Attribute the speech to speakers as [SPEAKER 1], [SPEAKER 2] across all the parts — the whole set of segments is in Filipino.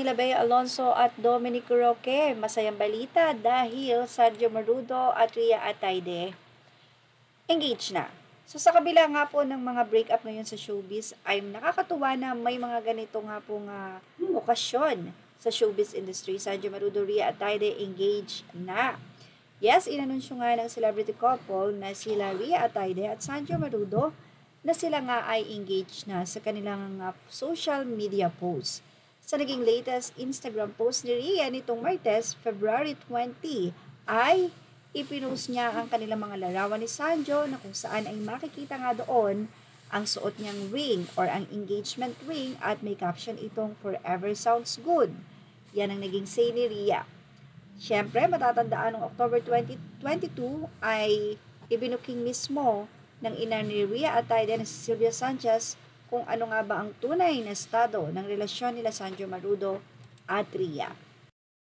[SPEAKER 1] ni Bea Alonso at Dominic Roque. Masayang balita dahil Sergio Marudo at Rhea Atayde engaged na. So sa kabila nga po ng mga breakup ngayon sa showbiz, ay nakakatuwa na may mga ganito nga pong okasyon sa showbiz industry. Sergio Marudo, Rhea Atayde engaged na. Yes, inanunsyo nga ng celebrity couple na sila Rhea Atayde at Sergio Marudo na sila nga ay engaged na sa kanilang social media posts. Sa naging latest Instagram post ni Rhea nitong Martes, February 20, ay ipinost niya ang kanilang mga larawan ni Sanjo na kung saan ay makikita nga doon ang suot niyang ring or ang engagement ring at may caption itong "Forever Sounds Good". Yan ang naging say ni Rhea. Siyempre, matatandaan ng October 2022 ay ibinuking mismo ng ina ni Rhea Atayde na si Sylvia Sanchez kung ano nga ba ang tunay na estado ng relasyon nila Sergio Marudo at Rhea.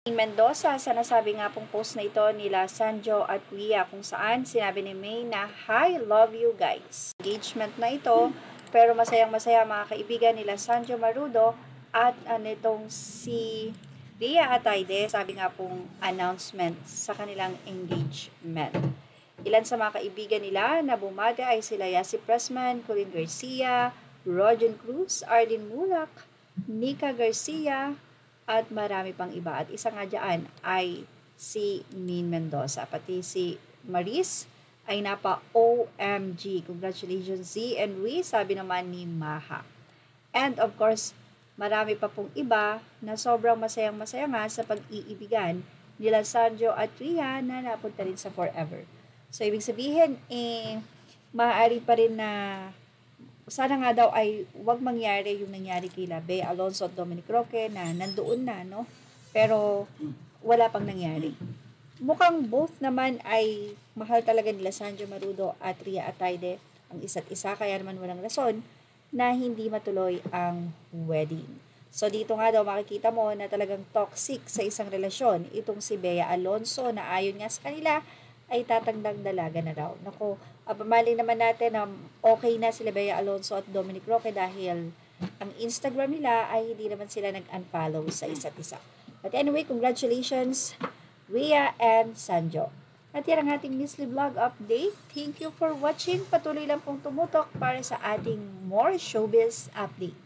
[SPEAKER 1] Mendoza, sa nasabi nga pong post na ito nila Sanjo at Rhea kung saan sinabi ni May na, "Hi, love you guys." Engagement na ito, pero masayang-masaya mga kaibigan nila Sergio Marudo at nitong si Rhea Atayde, sabi nga pong announcement sa kanilang engagement. Ilan sa mga kaibigan nila na bumaga ay sila Yasi Pressman, Corinne Garcia, Rogen Cruz, Arlene Mulak, Nika Garcia, at marami pang iba. At isa nga dyan ay si Min Mendoza. Pati si Maris ay napa-OMG. Congratulations Z and Rui, sabi naman ni Maha. And of course, marami pa pong iba na sobrang masayang-masaya nga sa pag-iibigan nila Sergio at Rhea na napunta rin sa forever. So, ibig sabihin, maaari pa rin na sana nga daw ay wag mangyari yung nangyari kay Bea Alonso at Dominic Roque na nandoon na, no? Pero wala pang nangyari. Mukhang both naman ay mahal talaga nila Sergio Marudo at Rhea Atayde ang isa't isa, kaya naman walang rason na hindi matuloy ang wedding. So dito nga daw makikita mo na talagang toxic sa isang relasyon itong si Bea Alonso na ayon nga sa kanila ay tatangdang dalaga na raw. Naku, pamaling naman natin na okay na sila Bea Alonso at Dominic Roque dahil ang Instagram nila ay hindi naman sila nag-unfollow sa isa't isa. But anyway, congratulations Rhea and Sanjo. At yan ang ating Miss Lee Vlog update. Thank you for watching. Patuloy lang pong tumutok para sa ating more showbiz update.